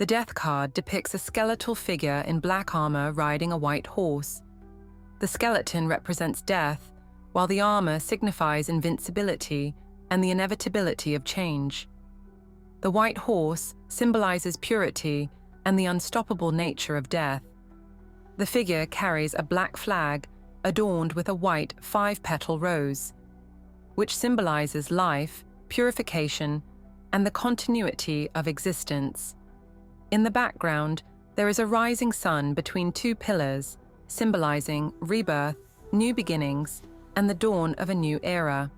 The Death card depicts a skeletal figure in black armor riding a white horse. The skeleton represents death, while the armor signifies invincibility and the inevitability of change. The white horse symbolizes purity and the unstoppable nature of death. The figure carries a black flag adorned with a white 5-petal rose, which symbolizes life, purification, and the continuity of existence. In the background, there is a rising sun between two pillars, symbolizing rebirth, new beginnings, and the dawn of a new era.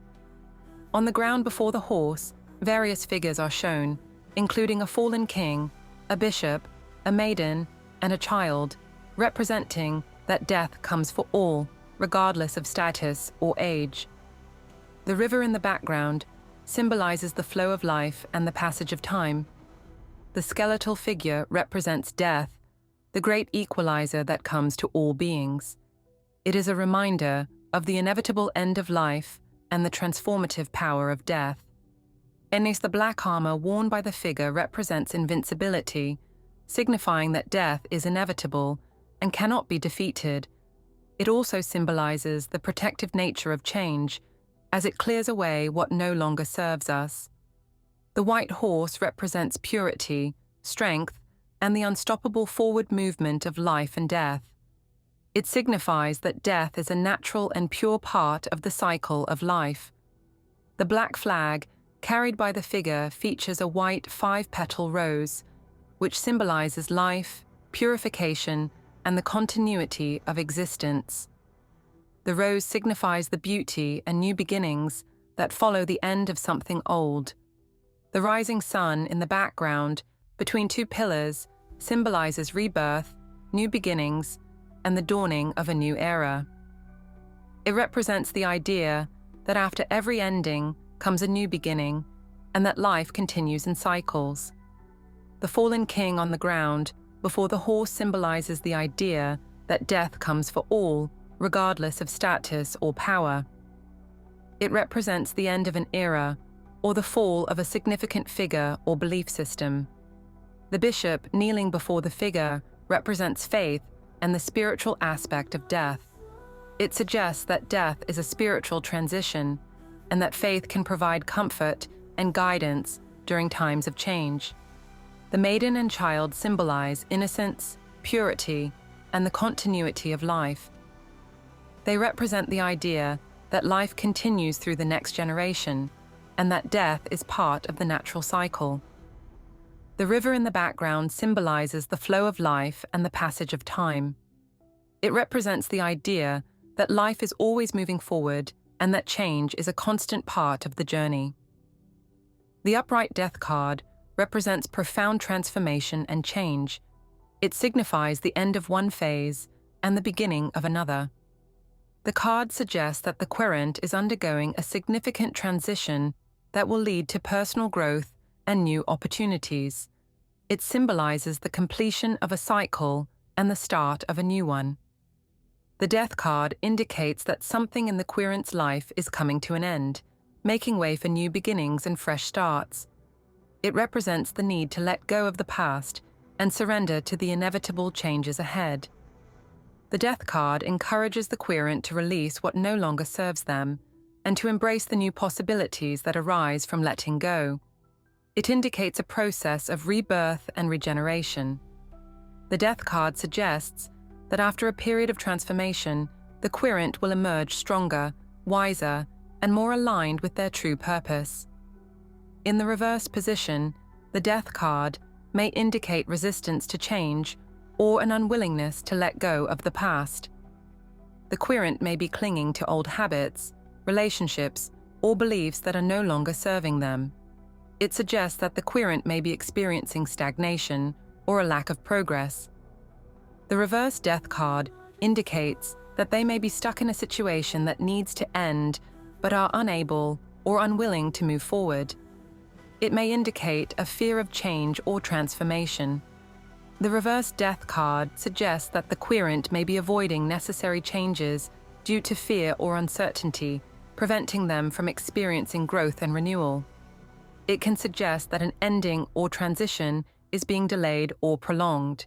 On the ground before the horse, various figures are shown, including a fallen king, a bishop, a maiden, and a child, representing that death comes for all, regardless of status or age. The river in the background symbolizes the flow of life and the passage of time. The skeletal figure represents death, the great equalizer that comes to all beings. It is a reminder of the inevitable end of life and the transformative power of death. The black armor worn by the figure represents invincibility, signifying that death is inevitable and cannot be defeated. It also symbolizes the protective nature of change, as it clears away what no longer serves us. The white horse represents purity, strength, and the unstoppable forward movement of life and death. It signifies that death is a natural and pure part of the cycle of life. The black flag, carried by the figure, features a white 5-petal rose, which symbolizes life, purification, and the continuity of existence. The rose signifies the beauty and new beginnings that follow the end of something old. The rising sun in the background, between two pillars, symbolizes rebirth, new beginnings, and the dawning of a new era. It represents the idea that after every ending comes a new beginning, and that life continues in cycles. The fallen king on the ground before the horse symbolizes the idea that death comes for all, regardless of status or power. It represents the end of an era or the fall of a significant figure or belief system. The bishop kneeling before the figure represents faith and the spiritual aspect of death. It suggests that death is a spiritual transition and that faith can provide comfort and guidance during times of change. The maiden and child symbolize innocence, purity, and the continuity of life. They represent the idea that life continues through the next generation and that death is part of the natural cycle. The river in the background symbolizes the flow of life and the passage of time. It represents the idea that life is always moving forward and that change is a constant part of the journey. The upright death card represents profound transformation and change. It signifies the end of one phase and the beginning of another. The card suggests that the querent is undergoing a significant transition that will lead to personal growth and new opportunities. It symbolizes the completion of a cycle and the start of a new one. The death card indicates that something in the querent's life is coming to an end, making way for new beginnings and fresh starts. It represents the need to let go of the past and surrender to the inevitable changes ahead. The death card encourages the querent to release what no longer serves them and to embrace the new possibilities that arise from letting go. It indicates a process of rebirth and regeneration. The death card suggests that after a period of transformation, the querent will emerge stronger, wiser, and more aligned with their true purpose. In the reversed position, the death card may indicate resistance to change or an unwillingness to let go of the past. The querent may be clinging to old habits, relationships, or beliefs that are no longer serving them. It suggests that the querent may be experiencing stagnation or a lack of progress. The reverse death card indicates that they may be stuck in a situation that needs to end but are unable or unwilling to move forward. It may indicate a fear of change or transformation. The reverse death card suggests that the querent may be avoiding necessary changes due to fear or uncertainty, preventing them from experiencing growth and renewal. It can suggest that an ending or transition is being delayed or prolonged.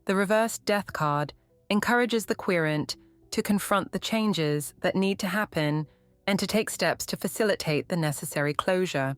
The reversed death card encourages the querent to confront the changes that need to happen and to take steps to facilitate the necessary closure.